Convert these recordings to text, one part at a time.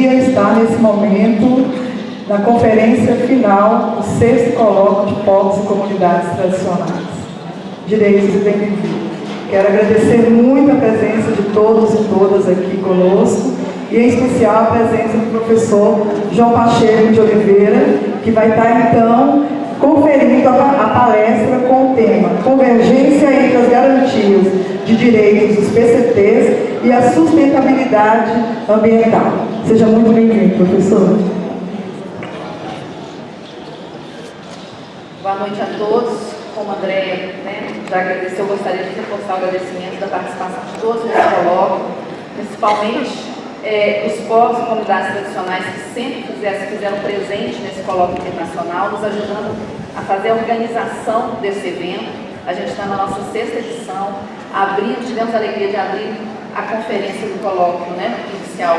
alegria estar nesse momento na conferência final do 6º Colóquio de Povos e Comunidades Tradicionais. Direitos e Bem-vindos. Quero agradecer muito a presença de todos e todas aqui conosco, e em especial a presença do professor João Pacheco de Oliveira, que vai estar então conferindo a palestra com o tema Convergência entre as garantias de direitos dos PCTs e a sustentabilidade ambiental. Seja muito bem-vindo, professor. Boa noite a todos. Como a Andréia já agradeceu, eu gostaria de reforçar o agradecimento da participação de todos nesse colóquio, principalmente os povos e comunidades tradicionais que sempre fizeram presente nesse colóquio internacional, nos ajudando a fazer a organização desse evento. A gente está na nossa 6ª edição, tivemos a alegria de abrir a conferência do colóquio inicial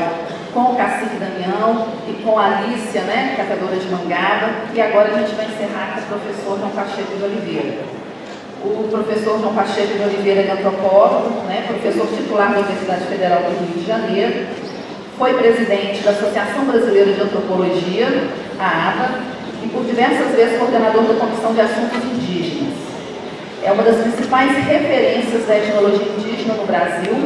com o Cacique Damião e com a Alícia, catadora de mangaba, e agora a gente vai encerrar com o professor João Pacheco de Oliveira. O professor João Pacheco de Oliveira é antropólogo, professor titular da Universidade Federal do Rio de Janeiro, foi presidente da Associação Brasileira de Antropologia, a ABA, e por diversas vezes coordenador da Comissão de Assuntos Indígenas. É uma das principais referências da etnologia indígena no Brasil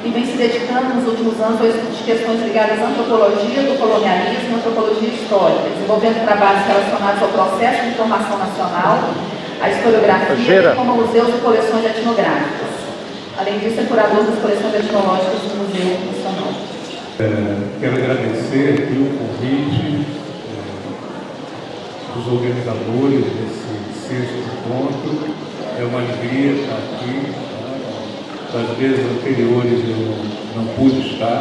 e vem se dedicando nos últimos anos a estudos de questões ligadas à antropologia do colonialismo e antropologia histórica, desenvolvendo trabalhos relacionados ao processo de formação nacional, à historiografia, como museus e coleções etnográficas. Além disso, é curador das coleções etnológicas do Museu Nacional. Quero agradecer aqui o convite dos organizadores desse 6º encontro. É uma alegria estar aqui. Das vezes anteriores eu não pude estar,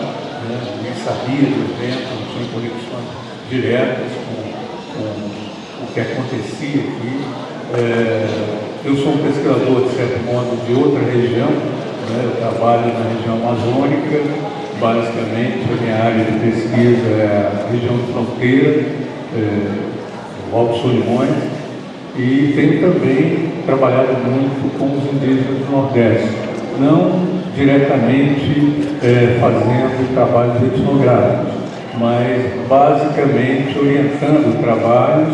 nem sabia do evento, não tinha conexões diretas com o que acontecia aqui. Eu sou um pesquisador, de certo modo, de outra região, eu trabalho na região amazônica, basicamente a minha área de pesquisa é a região de fronteira, o Alto Solimões, e tenho também trabalhado muito com os indígenas do Nordeste. Não diretamente fazendo trabalhos etnográficos, mas basicamente orientando trabalhos.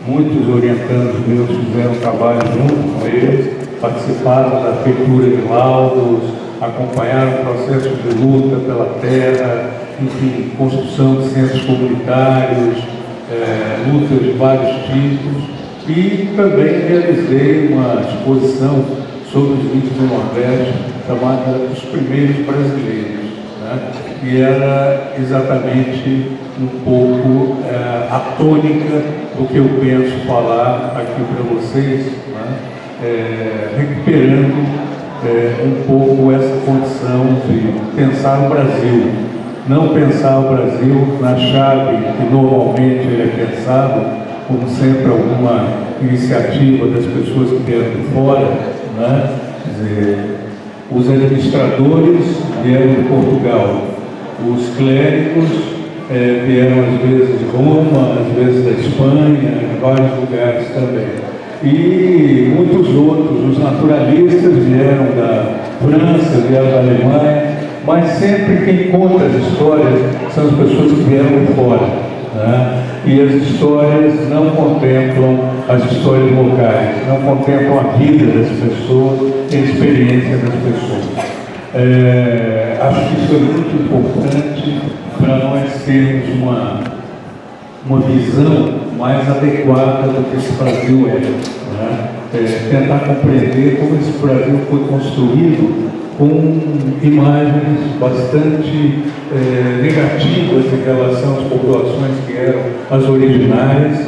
Muitos orientandos meus fizeram trabalho junto com eles, participaram da feitura de laudos, acompanharam o processo de luta pela terra, enfim, construção de centros comunitários, lutas de vários tipos, e também realizei uma exposição sobre os índios do Nordeste, chamada Os Primeiros Brasileiros, e era exatamente um pouco a tônica do que eu penso falar aqui para vocês, recuperando um pouco essa condição de pensar o Brasil. Não pensar o Brasil na chave que normalmente ele é pensado, como sempre alguma iniciativa das pessoas que vieram de fora, Quer dizer, os administradores vieram de Portugal, os clérigos vieram às vezes de Roma, às vezes da Espanha, em vários lugares também. E muitos outros, os naturalistas vieram da França, vieram da Alemanha, mas sempre quem conta as histórias são as pessoas que vieram de fora. E as histórias não contemplam as histórias locais, não contemplam a vida das pessoas e a experiência das pessoas. Acho que isso é muito importante para nós termos uma visão mais adequada do que esse Brasil tentar compreender como esse Brasil foi construído com imagens bastante negativas em relação às populações que eram as originárias,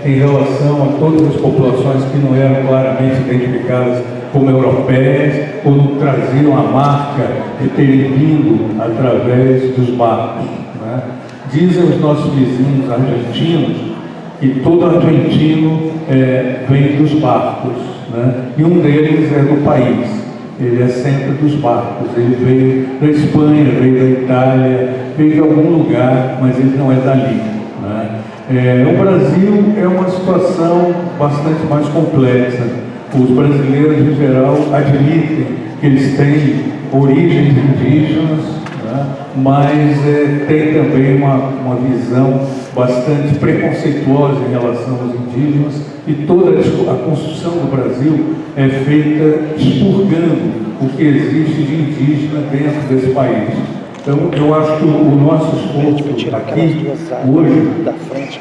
em relação a todas as populações que não eram claramente identificadas como europeias ou não traziam a marca de terem vindo através dos barcos. Dizem os nossos vizinhos argentinos que todo argentino vem dos barcos, e um deles é do país. Ele é sempre dos barcos, ele veio da Espanha, veio da Itália, veio de algum lugar, mas ele não é dali. O Brasil é uma situação bastante mais complexa. Os brasileiros, em geral, admitem que eles têm origens indígenas, né? Mas tem também uma visão bastante preconceituosa em relação aos indígenas, e toda a construção do Brasil é feita expurgando o que existe de indígena dentro desse país. Então, eu acho que o nosso esforço aqui, hoje,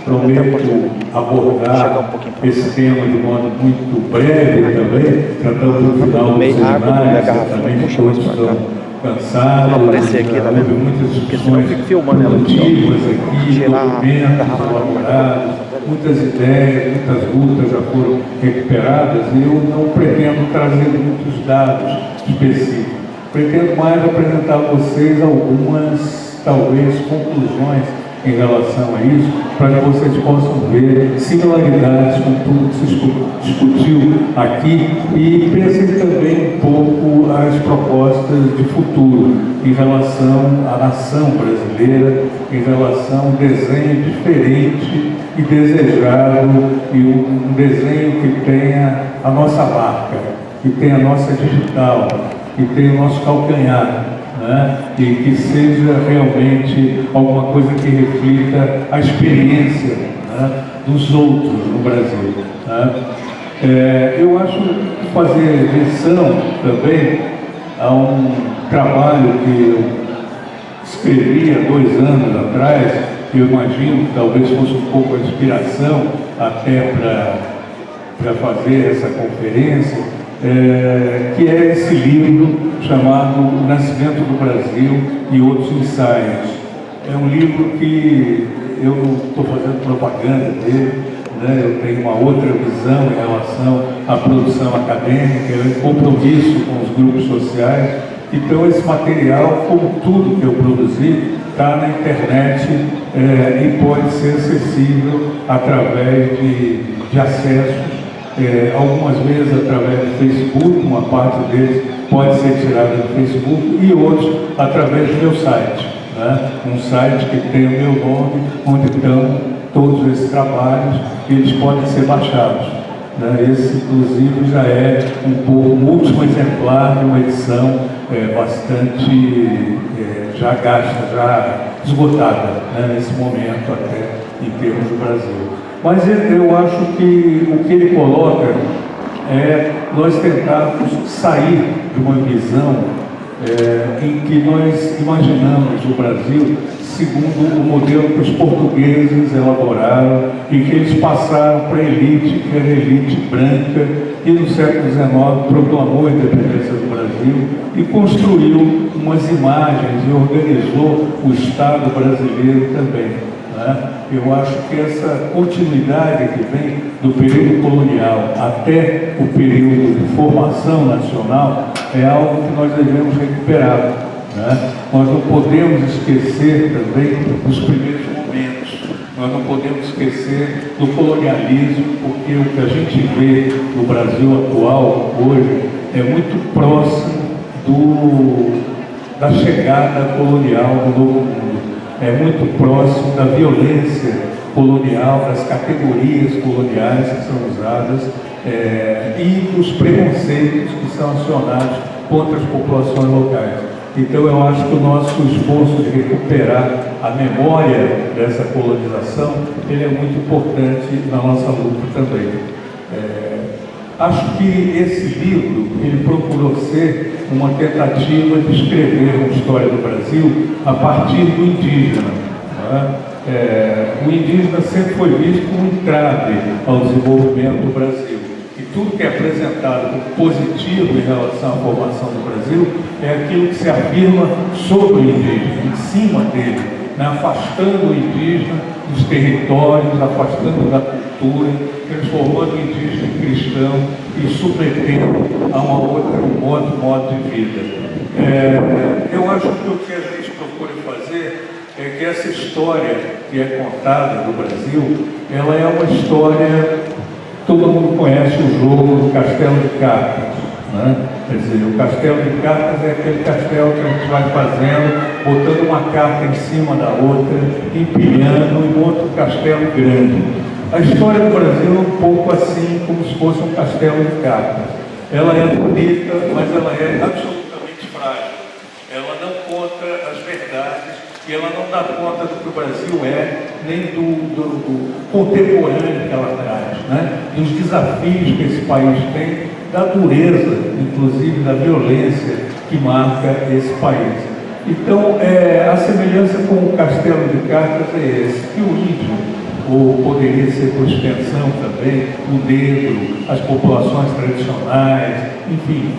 prometo abordar esse tema de modo muito breve também, tratando do final do seminário, certamente todos estão cansados, houve muitas discussões produtivas aqui, documentos elaborados, muitas ideias, muitas lutas já foram recuperadas, e eu não pretendo trazer muitos dados específicos. Pretendo mais apresentar a vocês algumas, talvez, conclusões em relação a isso, para que vocês possam ver similaridades com tudo que se discutiu aqui, e pensem também um pouco as propostas de futuro em relação à nação brasileira, em relação a um desenho diferente e desejado, e um desenho que tenha a nossa marca, que tenha a nossa digital, que tenha o nosso calcanhar, né? E que seja realmente alguma coisa que reflita a experiência, né, dos outros no Brasil, né? Eu acho que fazer menção também a um trabalho que eu escrevi há 2 anos atrás, que eu imagino que talvez fosse um pouco a inspiração até para fazer essa conferência, que é esse livro chamado O Nascimento do Brasil e Outros Ensaios. É um livro que eu não estou fazendo propaganda dele, né? Eu tenho uma outra visão em relação à produção acadêmica, em compromisso com os grupos sociais. Então, esse material, como tudo que eu produzi, está na internet e pode ser acessível através de acessos. Algumas vezes através do Facebook, uma parte deles pode ser tirada do Facebook, e outros através do meu site, né? Um site que tem o meu nome, onde estão todos esses trabalhos, e eles podem ser baixados, né? Esse, inclusive, já é um último exemplar de uma edição bastante já gasta, já esgotada, né? Nesse momento, até em termos do Brasil. Mas eu acho que o que ele coloca é nós tentarmos sair de uma visão em que nós imaginamos o Brasil segundo o modelo que os portugueses elaboraram e que eles passaram para a elite, que era a elite branca, que no século XIX proclamou a independência do Brasil e construiu umas imagens e organizou o Estado brasileiro também. Eu acho que essa continuidade que vem do período colonial até o período de formação nacional é algo que nós devemos recuperar, né? Nós não podemos esquecer também dos primeiros momentos, nós não podemos esquecer do colonialismo, porque o que a gente vê no Brasil atual hoje é muito próximo da chegada colonial do Novo Mundo. É muito próximo da violência colonial, das categorias coloniais que são usadas e dos preconceitos que são acionados contra as populações locais. Então, eu acho que o nosso esforço de recuperar a memória dessa colonização, ele é muito importante na nossa luta também. Acho que esse livro, ele procurou ser uma tentativa de escrever uma história do Brasil a partir do indígena, né? O indígena sempre foi visto como um entrave ao desenvolvimento do Brasil. E tudo que é apresentado como positivo em relação à formação do Brasil é aquilo que se afirma sobre o indígena, em cima dele, né? Afastando o indígena dos territórios, afastando da cultura, transformando o indígena em cristão e submetendo a um outro modo de vida. Eu acho que o que a gente procura fazer é que essa história que é contada do Brasil, ela é uma história, todo mundo conhece o jogo do Castelo de Cartas, né? Quer dizer, o Castelo de Cartas é aquele castelo que a gente vai fazendo, botando uma carta em cima da outra, empilhando em outro castelo grande. A história do Brasil é um pouco assim, como se fosse um castelo de cartas. Ela é bonita, mas ela é absolutamente frágil. Ela não conta conta as verdades e ela não dá conta do que o Brasil é, nem do contemporâneo que ela traz, né? Dos desafios que esse país tem, da dureza, inclusive da violência que marca esse país. Então, a semelhança com o Castelo de Cartas é esse, que o índio, ou poderia ser por extensão também, o negro, as populações tradicionais, enfim,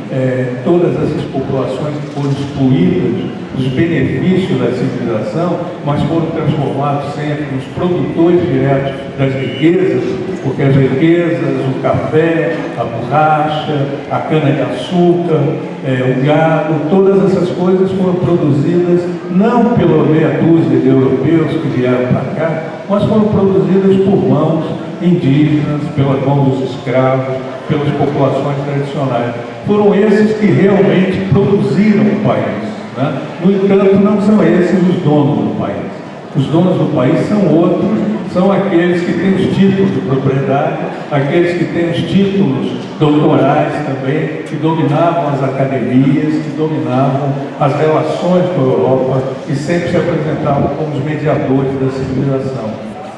todas essas populações que foram excluídas dos benefícios da civilização, mas foram transformados sempre nos produtores diretos das riquezas, porque as riquezas, o café, a borracha, a cana-de-açúcar, o gado, todas essas coisas foram produzidas não pela meia dúzia de europeus que vieram para cá, mas foram produzidas por mãos indígenas, pelas mãos dos escravos, pelas populações tradicionais. Foram esses que realmente produziram o país, né? No entanto, não são esses os donos do país. Os donos do país são outros, são aqueles que têm os títulos de propriedade, aqueles que têm os títulos doutorais também, que dominavam as academias, que dominavam as relações com a Europa e sempre se apresentavam como os mediadores da civilização.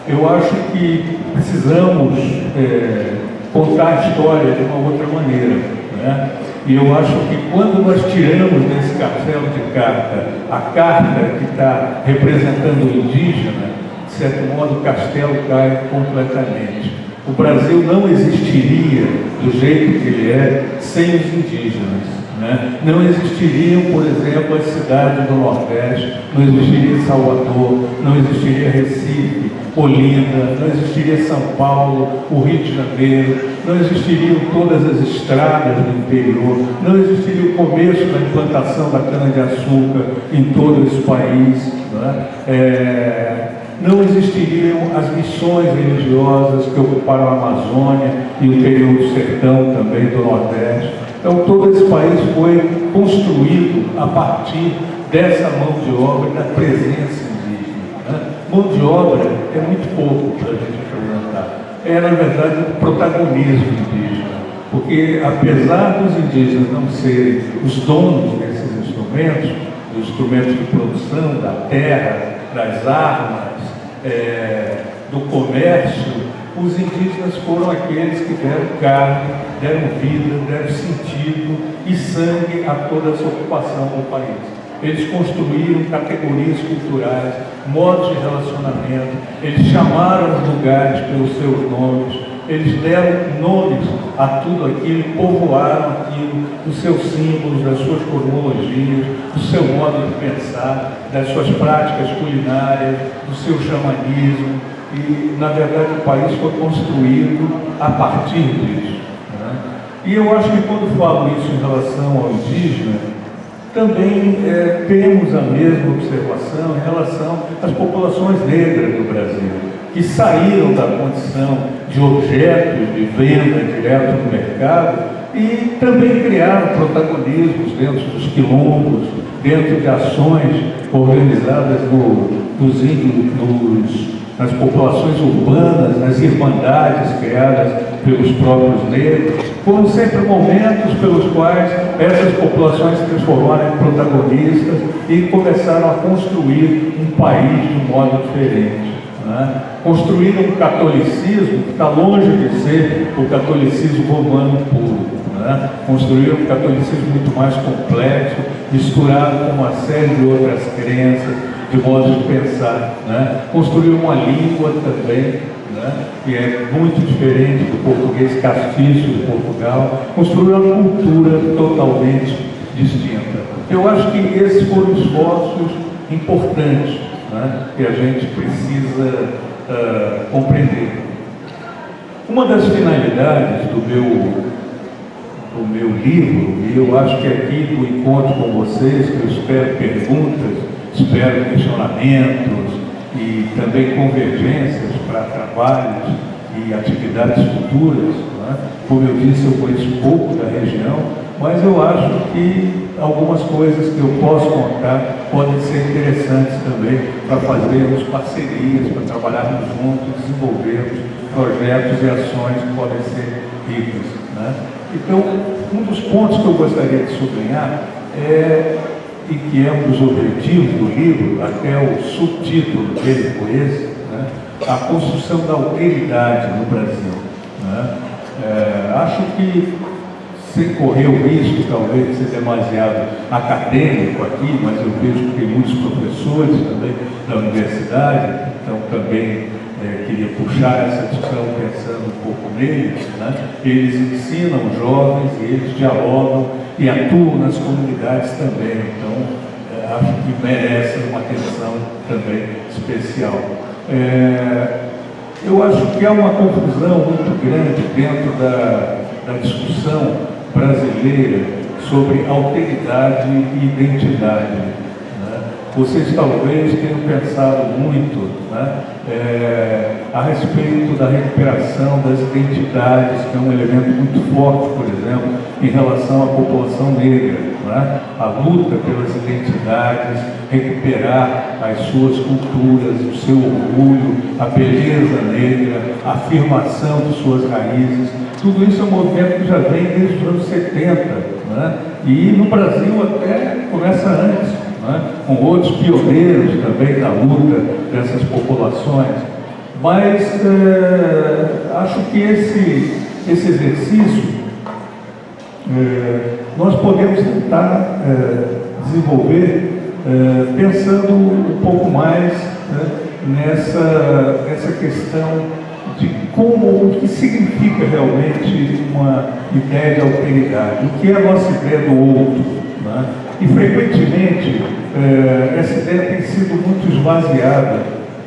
Eu acho que precisamos contar a história de uma outra maneira, né? E eu acho que quando nós tiramos desse castelo de carta a carta que está representando o indígena, de certo modo o castelo cai completamente. O Brasil não existiria do jeito que ele é sem os indígenas, né? Não existiriam, por exemplo, as cidades do Nordeste, não existiria Salvador, não existiria Recife, Olinda, não existiria São Paulo, o Rio de Janeiro, não existiriam todas as estradas do interior, não existiria o começo da implantação da cana-de-açúcar em todo esse país, né? Não existiriam as missões religiosas que ocuparam a Amazônia e o interior do sertão também do Nordeste. Então todo esse país foi construído a partir dessa mão de obra e da presença indígena, né? Mão de obra é muito pouco para a gente apresentar. Na verdade, o protagonismo indígena, porque apesar dos indígenas não serem os donos desses instrumentos, dos instrumentos de produção, da terra, das armas, do comércio, os indígenas foram aqueles que deram carne, deram vida, deram sentido e sangue a toda essa ocupação do país. Eles construíram categorias culturais, modos de relacionamento, eles chamaram os lugares pelos seus nomes, eles deram nomes a tudo aquilo, povoaram aquilo, dos seus símbolos, das suas cosmologias, do seu modo de pensar, das suas práticas culinárias, do seu xamanismo, e, na verdade, o país foi construído a partir disso, né? E eu acho que quando falo isso em relação ao indígena, também temos a mesma observação em relação às populações negras do Brasil, que saíram da condição de objetos de venda direto no mercado e também criaram protagonismos dentro dos quilombos, dentro de ações organizadas dos índios, nas populações urbanas, nas irmandades criadas pelos próprios negros. Foram sempre momentos pelos quais essas populações se transformaram em protagonistas e começaram a construir um país de um modo diferente, né? Construíram um catolicismo que está longe de ser o catolicismo romano puro, né? Construíram um catolicismo muito mais complexo, misturado com uma série de outras crenças, de modos de pensar, né? Construíram uma língua também, né? Que é muito diferente do português castiço de Portugal. Construíram uma cultura totalmente distinta. Eu acho que esses foram esforços importantes, né? Que a gente precisa compreender. Uma das finalidades do meu livro, e eu acho que aqui no encontro com vocês, que eu espero perguntas, espero questionamentos e também convergências para trabalhos e atividades futuras, né? Como eu disse, eu conheço pouco da região, mas eu acho que algumas coisas que eu posso contar podem ser interessantes também para fazermos parcerias, para trabalharmos juntos, desenvolvermos projetos e ações que podem ser ricas, né? Então, um dos pontos que eu gostaria de sublinhar é e que é um dos objetivos do livro, até o subtítulo dele foi esse, né? A construção da alteridade no Brasil. Né? Acho que, sem correr o risco, talvez, de ser demasiado acadêmico aqui, mas eu vejo que tem muitos professores também da universidade, então também queria puxar essa discussão pensando um pouco neles. Né? Eles ensinam os jovens e eles dialogam e atuam nas comunidades também, então acho que merece uma atenção também especial. Eu acho que há uma confusão muito grande dentro da discussão brasileira sobre alteridade e identidade. Né? Vocês talvez tenham pensado muito, né, a respeito da recuperação das identidades, que é um elemento muito forte, por exemplo, em relação à população negra. Né? A luta pelas identidades, recuperar as suas culturas, o seu orgulho, a beleza negra, a afirmação de suas raízes. Tudo isso é um movimento que já vem desde os anos 70, né? E no Brasil até começa antes, né? Com outros pioneiros também da luta dessas populações. Mas acho que esse exercício nós podemos tentar desenvolver pensando um pouco mais, né, nessa questão de o que significa realmente uma ideia de alteridade, o que é a nossa ideia do outro. Né? E frequentemente essa ideia tem sido muito esvaziada,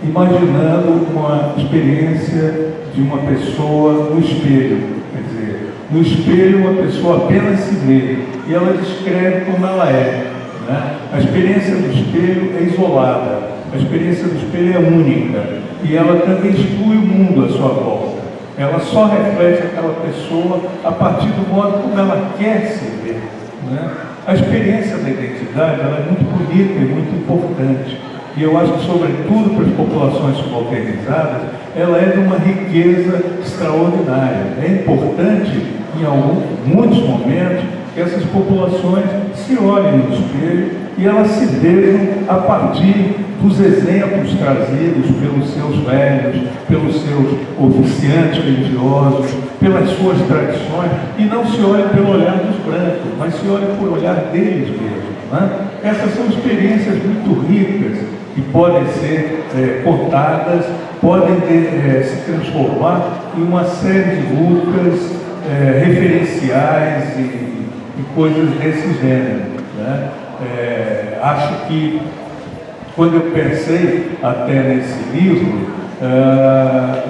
imaginando uma experiência de uma pessoa no espelho. Quer dizer, no espelho uma pessoa apenas se vê e ela descreve como ela é. Né? A experiência do espelho é isolada, a experiência do espelho é única e ela também exclui o mundo à sua volta. Ela só reflete aquela pessoa a partir do modo como ela quer se ver. Né? A experiência da identidade ela é muito bonita e muito importante. E eu acho que, sobretudo para as populações subalternizadas, ela é de uma riqueza extraordinária. É importante, em muitos momentos, que essas populações se olhem no espelho e elas se vejam a partir dos exemplos trazidos pelos seus velhos, pelos seus oficiantes religiosos, pelas suas tradições, e não se olhem pelo olhar dos brancos, mas se olhem por olhar deles mesmos. Né? Essas são experiências muito ricas que podem ser contadas, podem se transformar em uma série de lutas referenciais e coisas desse gênero. Né? Acho que, quando eu pensei até nesse livro,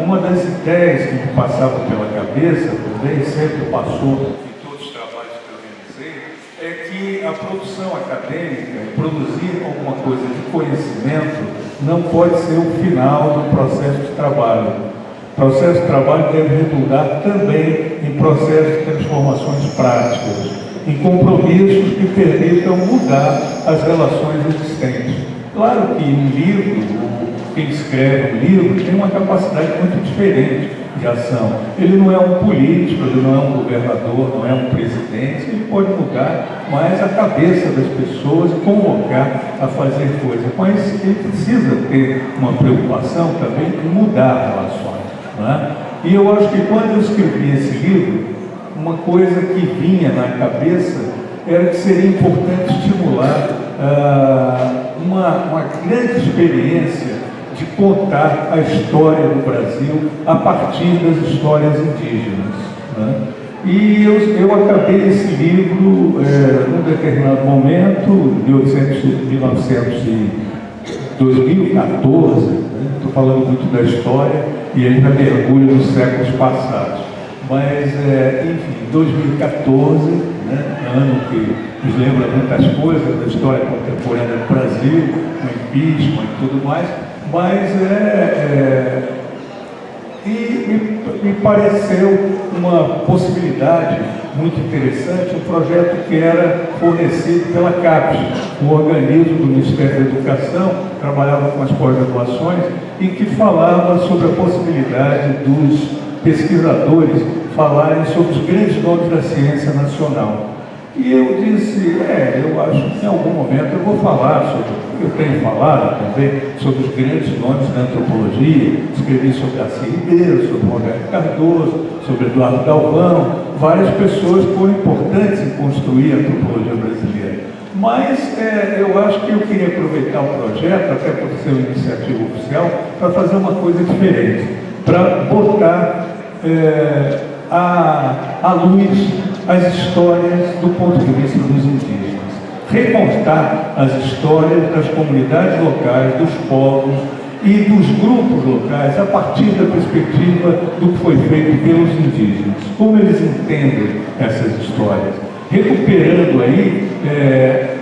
uma das ideias que me passava pela cabeça, também sempre passou em todos os trabalhos que eu realizei, é que a produção acadêmica, produzir alguma coisa de conhecimento, não pode ser o final do processo de trabalho. O processo de trabalho deve redundar também em processos de transformações práticas, em compromissos que permitam mudar as relações existentes. Claro que um livro, quem escreve um livro, tem uma capacidade muito diferente de ação. Ele não é um político, ele não é um governador, não é um presidente, ele pode mudar mais a cabeça das pessoas e convocar a fazer coisas. Mas ele precisa ter uma preocupação também em mudar relações. Né? E eu acho que quando eu escrevi esse livro, uma coisa que vinha na cabeça era que seria importante estimular uma grande experiência de contar a história do Brasil a partir das histórias indígenas. Né? E eu acabei esse livro num determinado momento, de 2014, estou falando muito da história e ainda mergulho nos séculos passados. Mas, enfim, 2014, né, ano que nos lembra muitas coisas da história contemporânea do Brasil, o impeachment e tudo mais, mas me pareceu uma possibilidade muito interessante, um projeto que era fornecido pela CAPES, um organismo do Ministério da Educação, que trabalhava com as pós-graduações e que falava sobre a possibilidade dos pesquisadores falarem sobre os grandes nomes da ciência nacional. E eu disse, eu acho que em algum momento eu vou falar eu tenho falado também sobre os grandes nomes da antropologia, escrevi sobre Darcy Ribeiro, sobre Roberto Cardoso, sobre Eduardo Galvão, várias pessoas foram importantes em construir a antropologia brasileira. Mas eu acho que eu queria aproveitar o projeto, até por ser uma iniciativa oficial, para fazer uma coisa diferente, para botar à luz as histórias do ponto de vista dos indígenas. Recontar as histórias das comunidades locais, dos povos e dos grupos locais a partir da perspectiva do que foi feito pelos indígenas. Como eles entendem essas histórias. Recuperando aí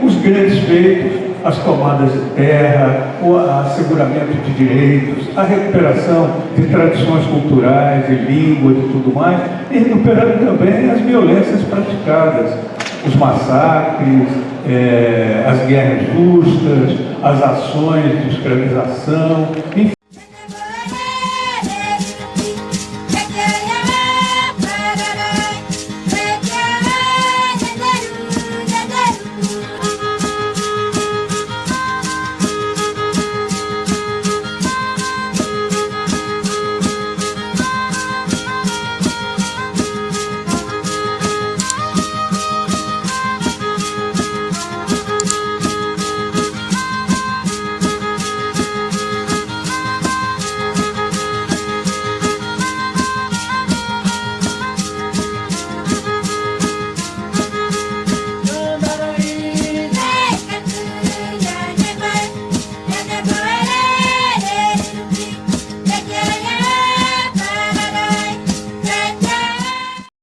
os grandes feitos, as tomadas de terra, o asseguramento de direitos, a recuperação de tradições culturais, de línguas e tudo mais, e recuperando também as violências praticadas, os massacres, as guerras justas, as ações de escravização, enfim.